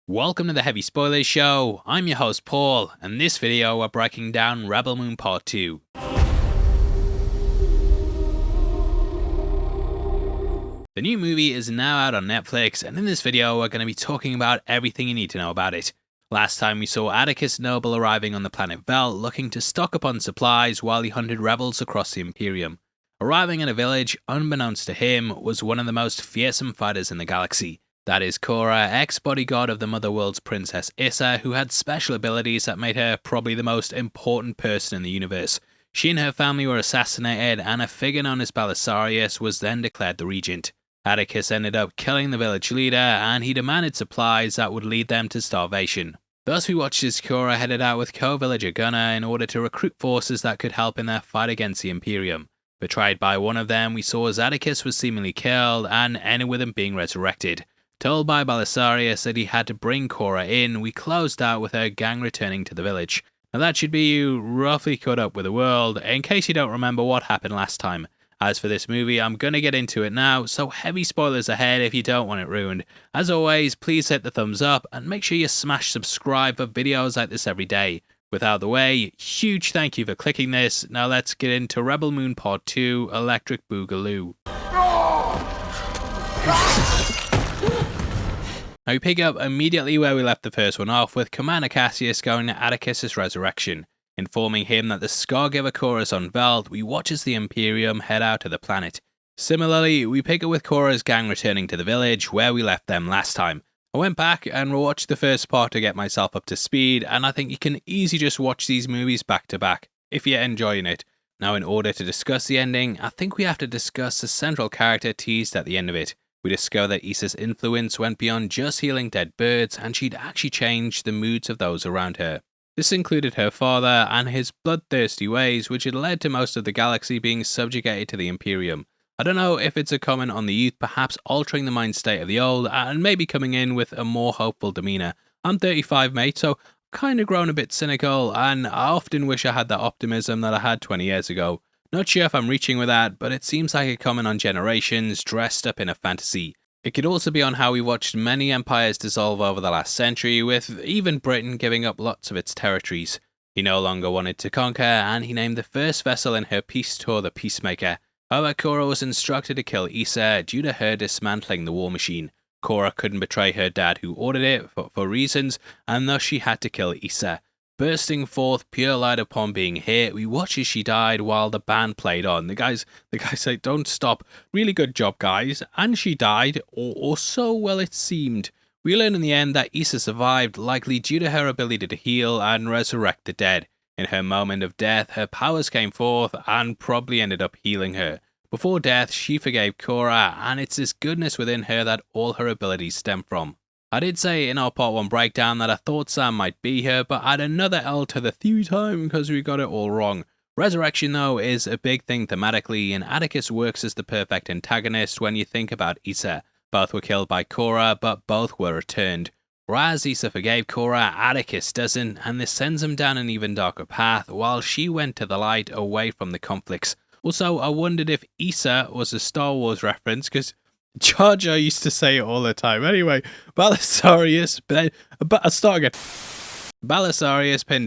Welcome to the Heavy Spoilers Show. I'm your host Paul, and this video we're breaking down Rebel Moon Part 2. The new movie is now out on Netflix, and in this video we're going to be talking about everything you need to know about it. Last time we saw Atticus Noble arriving on the planet Veldt looking to stock up on supplies while he hunted rebels across the Imperium. Arriving in a village, unbeknownst to him, was one of the most fearsome fighters in the galaxy. That is Cora, ex-bodyguard of the Motherworld's Princess Issa, who had special abilities that made her probably the most important person in the universe. She and her family were assassinated, and a figure known as Belisarius was then declared the regent. Atticus ended up killing the village leader, and he demanded supplies that would lead them to starvation. Thus we watched as Cora headed out with co-villager Gunnar in order to recruit forces that could help in their fight against the Imperium. Betrayed by one of them, we saw as Atticus was seemingly killed, and ended with him being resurrected. Told by Belisarius that he had to bring Cora in, we closed out with her gang returning to the village. Now that should be you roughly caught up with the world, in case you don't remember what happened last time. As for this movie, I'm gonna get into it now, so heavy spoilers ahead if you don't want it ruined. As always, please hit the thumbs up, and make sure you smash subscribe for videos like this every day. With out of the way, huge thank you for clicking this. Now let's get into Rebel Moon Part 2, Electric Boogaloo. Now we pick up immediately where we left the first one off, with Commander Cassius going to Atticus' resurrection. Informing him that the Scargiver Core is on Veldt, we watch as the Imperium head out to the planet. Similarly, we pick up with Cora's gang returning to the village, where we left them last time. I went back and watched the first part to get myself up to speed, and I think you can easily just watch these movies back to back, if you're enjoying it. Now in order to discuss the ending, I think we have to discuss the central character teased at the end of it. We discover that Issa's influence went beyond just healing dead birds, and she'd actually changed the moods of those around her. This included her father and his bloodthirsty ways, which had led to most of the galaxy being subjugated to the Imperium. I don't know if it's a comment on the youth perhaps altering the mind state of the old, and maybe coming in with a more hopeful demeanour. I'm 35, mate, so I've kind of grown a bit cynical, and I often wish I had that optimism that I had 20 years ago. Not sure if I'm reaching with that, but it seems like a comment on generations dressed up in a fantasy. It could also be on how we watched many empires dissolve over the last century, with even Britain giving up lots of its territories. He no longer wanted to conquer, and he named the first vessel in her peace tour the Peacemaker. However, Cora was instructed to kill Issa due to her dismantling the war machine. Cora couldn't betray her dad who ordered it for reasons, and thus she had to kill Issa. Bursting forth pure light upon being hit, we watch as she died while the band played on. The guys say, "Don't stop. Really good job, guys." And she died, or so well it seemed. We learn in the end that Issa survived, likely due to her ability to heal and resurrect the dead. In her moment of death, her powers came forth and probably ended up healing her. Before death, she forgave Cora, and it's this goodness within her that all her abilities stem from. I did say in our part 1 breakdown that I thought Sam might be here, but add another L to the theory time because we got it all wrong. Resurrection though is a big thing thematically, and Atticus works as the perfect antagonist when you think about Issa. Both were killed by Cora, but both were returned. Whereas Issa forgave Cora, Atticus doesn't, and this sends him down an even darker path, while she went to the light away from the conflicts. Also, I wondered if Issa was a Star Wars reference, because Jar Jar used to say it all the time. Anyway, Belisarius pinned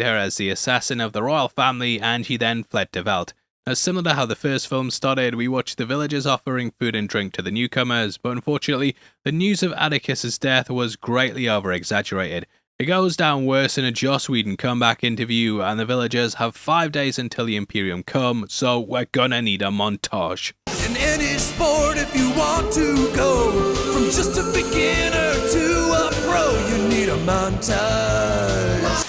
her as the assassin of the royal family, and he then fled to Veldt. Now, similar to how the first film started, we watched the villagers offering food and drink to the newcomers, but unfortunately, the news of Atticus' death was greatly over-exaggerated. It goes down worse in a Joss Whedon comeback interview, and the villagers have 5 days until the Imperium come, so we're gonna need a montage. In any sport, if you want to go from just a beginner to a pro, you need a montage.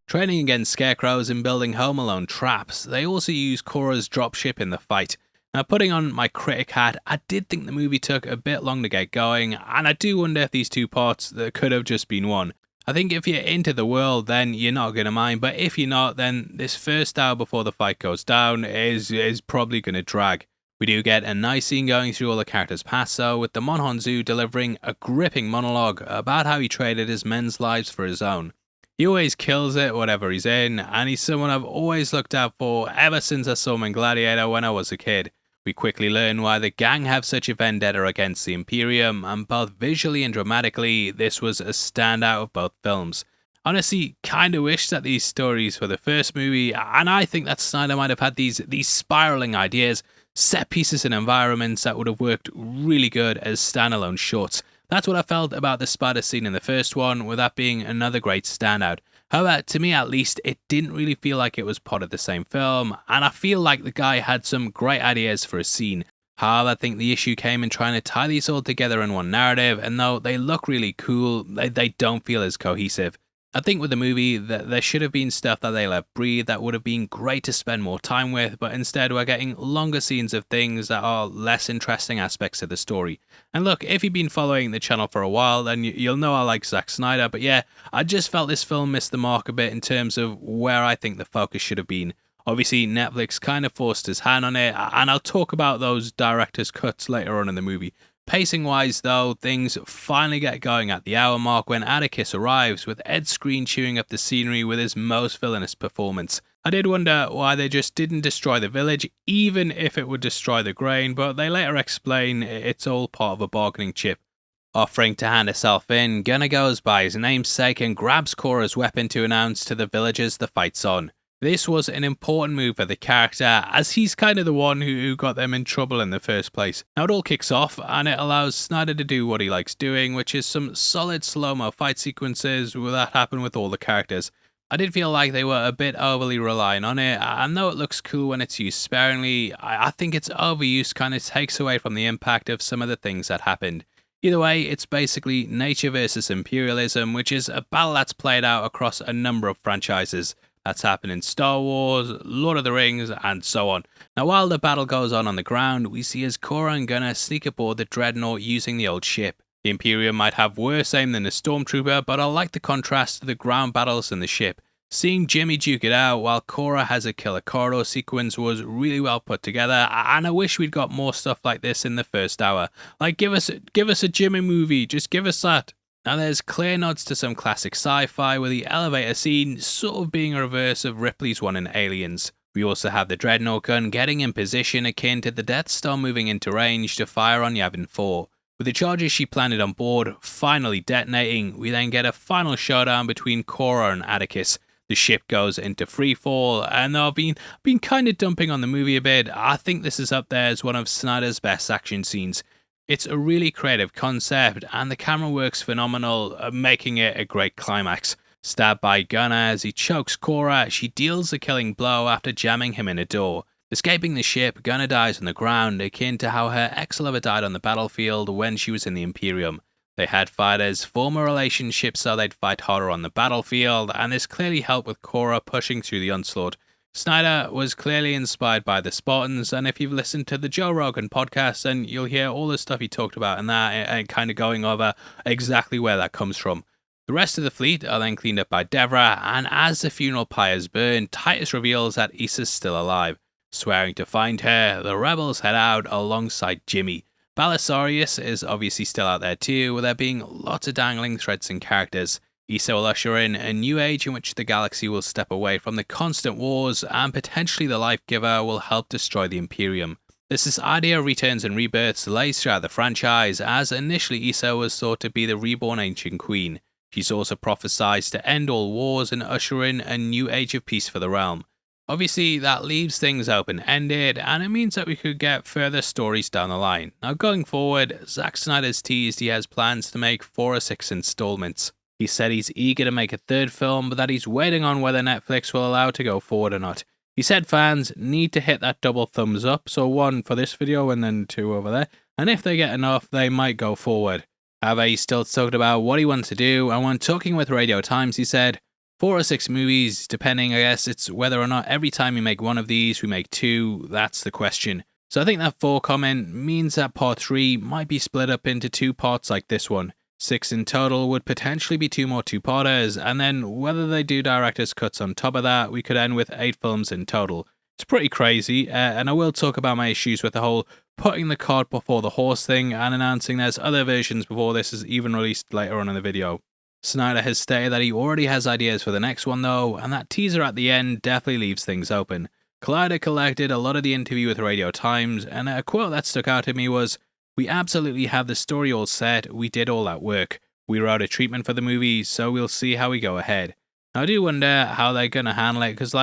Training against scarecrows and building Home Alone traps, they also use Cora's dropship in the fight. Now, putting on my critic hat, I did think the movie took a bit long to get going, and I do wonder if these two parts could have just been one. I think if you're into the world, then you're not going to mind, but if you're not, then this first hour before the fight goes down is probably going to drag. We do get a nice scene going through all the characters' past though, with the Monhonzu delivering a gripping monologue about how he traded his men's lives for his own. He always kills it whatever he's in, and he's someone I've always looked out for ever since I saw him in Gladiator when I was a kid. We quickly learn why the gang have such a vendetta against the Imperium, and both visually and dramatically, this was a standout of both films. Honestly, kinda wish that these stories were the first movie, and I think that Snyder might have had these spiraling ideas, set pieces and environments that would have worked really good as standalone shorts. That's what I felt about the spider scene in the first one, with that being another great standout. However, to me at least, it didn't really feel like it was part of the same film, and I feel like the guy had some great ideas for a scene. However, I think the issue came in trying to tie these all together in one narrative, and though they look really cool, they don't feel as cohesive. I think with the movie, that there should have been stuff that they let breathe that would have been great to spend more time with, but instead we're getting longer scenes of things that are less interesting aspects of the story. And look, if you've been following the channel for a while, then you'll know I like Zack Snyder, but yeah, I just felt this film missed the mark a bit in terms of where I think the focus should have been. Obviously, Netflix kind of forced his hand on it, and I'll talk about those director's cuts later on in the movie. Pacing-wise, though, things finally get going at the hour mark when Atticus arrives, with Ed Skrein chewing up the scenery with his most villainous performance. I did wonder why they just didn't destroy the village, even if it would destroy the grain, but they later explain it's all part of a bargaining chip. Offering to hand herself in, Gunnar goes by his namesake and grabs Cora's weapon to announce to the villagers the fight's on. This was an important move for the character, as he's kind of the one who got them in trouble in the first place. Now it all kicks off, and it allows Snyder to do what he likes doing, which is some solid slow-mo fight sequences that happen with all the characters. I did feel like they were a bit overly reliant on it, and though it looks cool when it's used sparingly, I think its overuse kind of takes away from the impact of some of the things that happened. Either way, it's basically nature versus imperialism, which is a battle that's played out across a number of franchises. That's happened in Star Wars, Lord of the Rings, and so on. Now, while the battle goes on the ground, we see as Cora and Gunnar sneak aboard the Dreadnought using the old ship. The Imperium might have worse aim than the Stormtrooper, but I like the contrast to the ground battles in the ship. Seeing Jimmy duke it out while Cora has a killer corridor sequence was really well put together, and I wish we'd got more stuff like this in the first hour. Like, give us a Jimmy movie, just give us that. Now there's clear nods to some classic sci-fi, with the elevator scene sort of being a reverse of Ripley's one in Aliens. We also have the Dreadnought gun getting in position akin to the Death Star moving into range to fire on Yavin 4. With the charges she planted on board finally detonating, we then get a final showdown between Cora and Atticus. The ship goes into freefall, and though I've been kind of dumping on the movie a bit, I think this is up there as one of Snyder's best action scenes. It's a really creative concept, and the camera works phenomenal, making it a great climax. Stabbed by Gunnar as he chokes Cora, she deals a killing blow after jamming him in a door. Escaping the ship, Gunnar dies on the ground, akin to how her ex-lover died on the battlefield when she was in the Imperium. They had fighters form a relationship so they'd fight harder on the battlefield, and this clearly helped with Cora pushing through the onslaught. Snyder was clearly inspired by the Spartans, and if you've listened to the Joe Rogan podcast, then you'll hear all the stuff he talked about in that and kind of going over exactly where that comes from. The rest of the fleet are then cleaned up by Devra, and as the funeral pyres burn, Titus reveals that Issa's still alive. Swearing to find her, the rebels head out alongside Jimmy. Balisarius is obviously still out there too, with there being lots of dangling threads and characters. Issa will usher in a new age in which the galaxy will step away from the constant wars, and potentially the Life Giver will help destroy the Imperium. This idea of returns and rebirths lays throughout the franchise, as initially Issa was thought to be the reborn ancient queen. She's also prophesied to end all wars and usher in a new age of peace for the realm. Obviously, that leaves things open-ended, and it means that we could get further stories down the line. Now, going forward, Zack Snyder's teased he has plans to make 4 or 6 installments. He said he's eager to make a third film, but that he's waiting on whether Netflix will allow to go forward or not. He said fans need to hit that double thumbs up, so 1 for this video and then 2 over there, and if they get enough, they might go forward. However, he still talked about what he wants to do, and when talking with Radio Times, he said, 4 or 6 movies, depending, I guess, it's whether or not every time we make one of these, we make 2, that's the question. So I think that 4 comment means that part 3 might be split up into 2 parts like this one. 6 in total would potentially be 2 more 2-parters, and then whether they do director's cuts on top of that, we could end with 8 films in total. It's pretty crazy, and I will talk about my issues with the whole putting the cart before the horse thing and announcing there's other versions before this is even released later on in the video. Snyder has stated that he already has ideas for the next one though, and that teaser at the end definitely leaves things open. Collider collected a lot of the interview with Radio Times, and a quote that stuck out to me was, "We absolutely have the story all set, we did all that work. We wrote a treatment for the movie, so we'll see how we go ahead." Now, I do wonder how they're going to handle it, because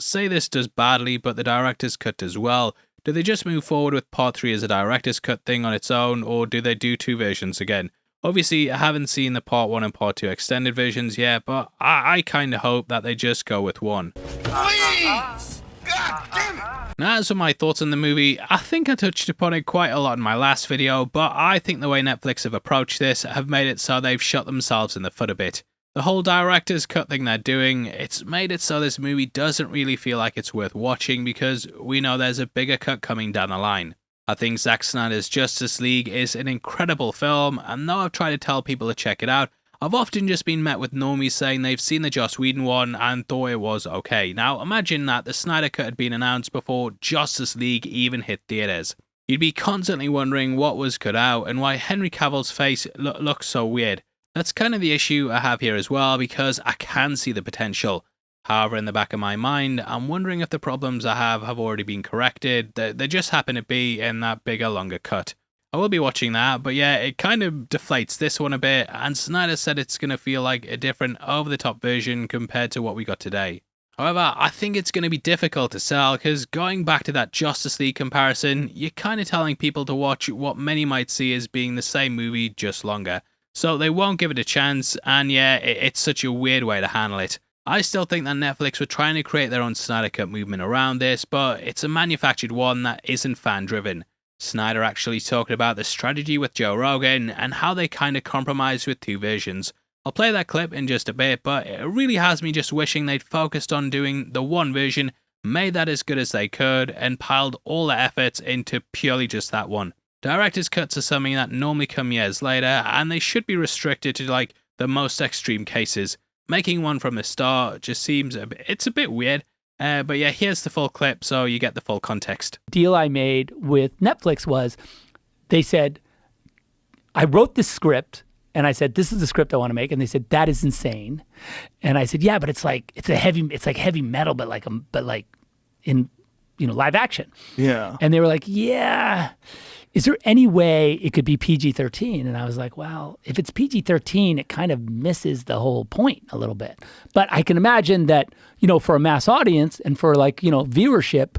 say this does badly, but the director's cut does well. Do they just move forward with part 3 as a director's cut thing on its own, or do they do 2 versions again? Obviously, I haven't seen the part 1 and part 2 extended versions yet, but I kind of hope that they just go with one. Please! God damn it! Now, as for my thoughts on the movie, I think I touched upon it quite a lot in my last video, but I think the way Netflix have approached this have made it so they've shot themselves in the foot a bit. The whole director's cut thing they're doing, it's made it so this movie doesn't really feel like it's worth watching because we know there's a bigger cut coming down the line. I think Zack Snyder's Justice League is an incredible film, and though I've tried to tell people to check it out, I've often just been met with normies saying they've seen the Joss Whedon one and thought it was okay. Now imagine that the Snyder cut had been announced before Justice League even hit theaters. You'd be constantly wondering what was cut out and why Henry Cavill's face looks so weird. That's kind of the issue I have here as well, because I can see the potential. However, in the back of my mind, I'm wondering if the problems I have already been corrected. They just happen to be in that bigger, longer cut. I will be watching that, but yeah, it kind of deflates this one a bit, and Snyder said it's going to feel like a different, over-the-top version compared to what we got today. However, I think it's going to be difficult to sell, because going back to that Justice League comparison, you're kind of telling people to watch what many might see as being the same movie, just longer. So they won't give it a chance, and yeah, it's such a weird way to handle it. I still think that Netflix were trying to create their own Snyder Cut movement around this, but it's a manufactured one that isn't fan-driven. Snyder actually talked about the strategy with Joe Rogan and how they kind of compromised with 2 versions. I'll play that clip in just a bit, but it really has me just wishing they'd focused on doing the one version, made that as good as they could, and piled all their efforts into purely just that one. Director's cuts are something that normally come years later, and they should be restricted to the most extreme cases. Making one from the start just seems it's a bit weird. But yeah, here's the full clip so you get the full context. Deal I made with Netflix was, they said, I wrote this script and I said, this is the script I want to make. And they said, that is insane. And I said, yeah, but it's like heavy metal, but in, live action. Yeah. And they were like, yeah. Is there any way it could be PG-13? And I was like, well, if it's PG-13, it kind of misses the whole point a little bit. But I can imagine that, for a mass audience and for viewership,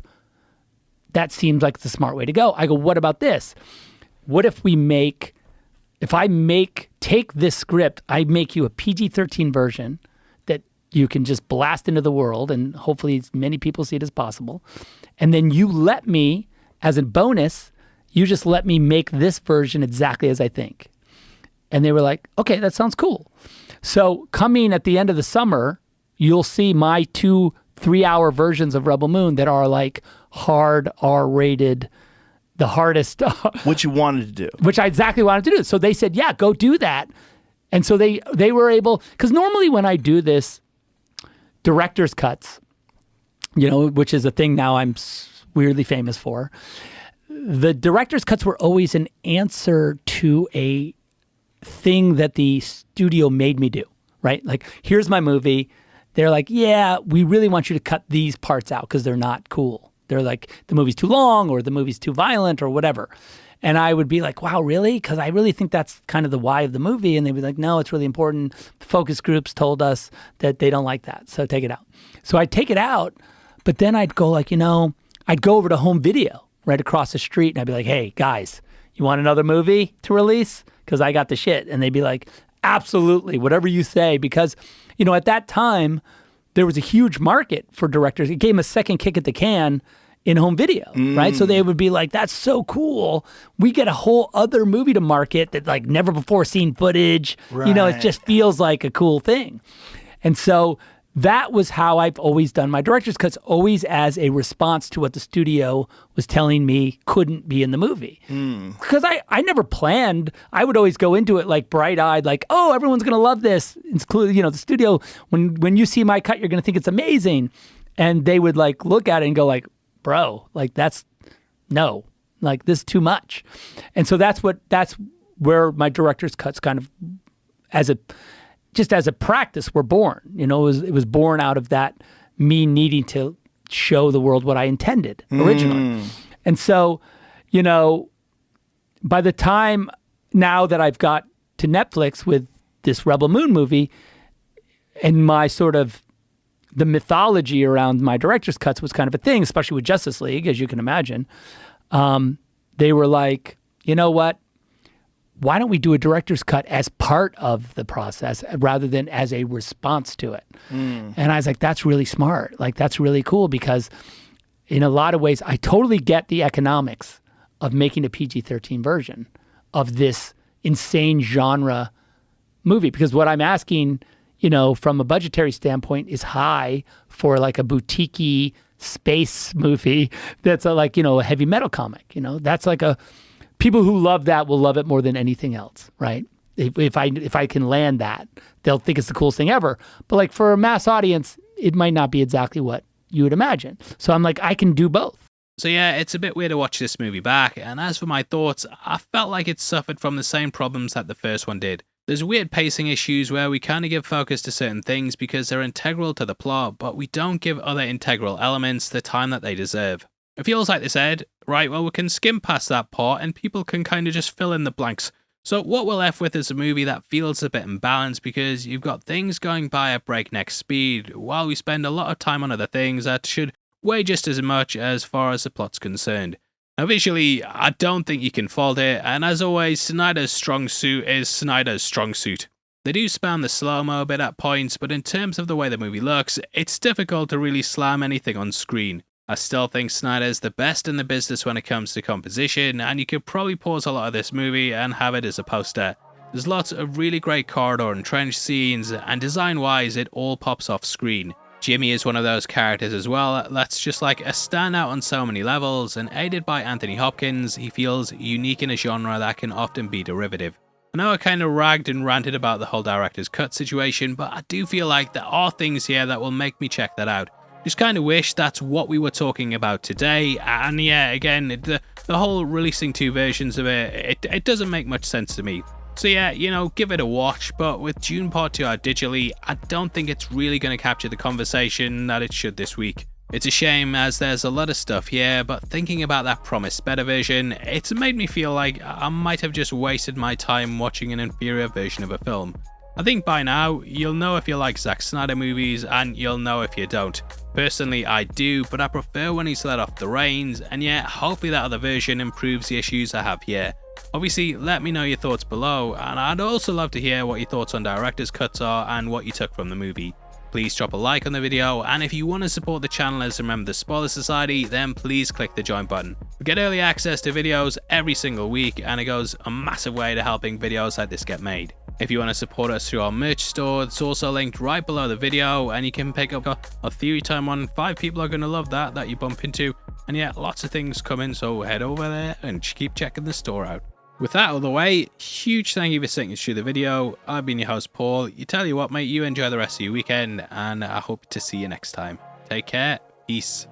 that seems like the smart way to go. I go, what about this? What if take this script, I make you a PG-13 version that you can just blast into the world and hopefully as many people see it as possible. And then you let me, as a bonus, you just let me make this version exactly as I think. And they were like, okay, that sounds cool. So coming at the end of the summer, you'll see my 2 3-hour versions of Rebel Moon that are hard R-rated, the hardest. What you wanted to do. Which I exactly wanted to do. So they said, yeah, go do that. And so they were able, because normally when I do this, director's cuts, which is a thing now I'm weirdly famous for, the director's cuts were always an answer to a thing that the studio made me do, right? Here's my movie. They're like, yeah, we really want you to cut these parts out because they're not cool. They're like, the movie's too long or the movie's too violent or whatever. And I would be like, wow, really? Because I really think that's kind of the why of the movie. And they'd be like, no, it's really important. The focus groups told us that they don't like that, so take it out. So I'd take it out, but then I'd go I'd go over to home video right across the street, and I'd be like, hey, guys, you want another movie to release? Because I got the shit. And they'd be like, absolutely, whatever you say. Because, at that time, there was a huge market for directors. It gave them a second kick at the can in home video, right? So they would be like, that's so cool. We get a whole other movie to market that never before seen footage. Right. It just feels like a cool thing. And so that was how I've always done my director's cuts, always as a response to what the studio was telling me couldn't be in the movie. Because I never planned. I would always go into it bright-eyed, oh, everyone's going to love this. Including, the studio, when you see my cut, you're going to think it's amazing. And they would look at it and go bro, that's, no, this is too much. And so that's where my director's cuts kind of, as a practice, were born. It was born out of that, me needing to show the world what I intended originally. And so, by the time now that I've got to Netflix with this Rebel Moon movie, and my sort of the mythology around my director's cuts was kind of a thing, especially with Justice League, as you can imagine. They were like, you know what? Why don't we do a director's cut as part of the process rather than as a response to it? And I was like, that's really smart. Like, that's really cool, because in a lot of ways, I totally get the economics of making a PG-13 version of this insane genre movie, because what I'm asking, from a budgetary standpoint, is high for like a boutique-y space movie that's a heavy metal comic. That's like people who love that will love it more than anything else, right? If I can land that, they'll think it's the coolest thing ever. But like for a mass audience, it might not be exactly what you would imagine. So I'm like, I can do both. So yeah, it's a bit weird to watch this movie back, and as for my thoughts, I felt like it suffered from the same problems that the first one did. There's weird pacing issues where we kind of give focus to certain things because they're integral to the plot, but we don't give other integral elements the time that they deserve. It feels like they said, right, well, we can skim past that part and people can kind of just fill in the blanks. So what we're left with is a movie that feels a bit imbalanced because you've got things going by at breakneck speed while we spend a lot of time on other things that should weigh just as much as far as the plot's concerned. Now visually, I don't think you can fault it, and as always, Snyder's strong suit is Snyder's strong suit. They do spam the slow-mo a bit at points, but in terms of the way the movie looks, it's difficult to really slam anything on screen. I still think Snyder's the best in the business when it comes to composition, and you could probably pause a lot of this movie and have it as a poster. There's lots of really great corridor and trench scenes, and design-wise, it all pops off screen. Jimmy is one of those characters as well that's just like a standout on so many levels, and aided by Anthony Hopkins, he feels unique in a genre that can often be derivative. I know I kind of ragged and ranted about the whole director's cut situation, but I do feel like there are things here that will make me check that out. Just kind of wish that's what we were talking about today, and yeah, again, the whole releasing two versions of it doesn't make much sense to me. So yeah, give it a watch, but with Dune Part 2 out digitally, I don't think it's really going to capture the conversation that it should this week. It's a shame as there's a lot of stuff here, but thinking about that promised better version, it's made me feel like I might have just wasted my time watching an inferior version of a film. I think by now, you'll know if you like Zack Snyder movies, and you'll know if you don't. Personally, I do, but I prefer when he's let off the reins, and yeah, hopefully that other version improves the issues I have here. Obviously, let me know your thoughts below, and I'd also love to hear what your thoughts on director's cuts are and what you took from the movie. Please drop a like on the video, and if you want to support the channel as a member of the Spoiler Society, then please click the join button. We get early access to videos every single week, and it goes a massive way to helping videos like this get made. If you want to support us through our merch store, it's also linked right below the video, and you can pick up a theory time one. 5 people are going to love that you bump into, and yeah, lots of things coming, so head over there and keep checking the store out. With that out of the way, huge thank you for sticking through the video. I've been your host Paul. You tell you what mate, you enjoy the rest of your weekend, and I hope to see you next time. Take care, peace.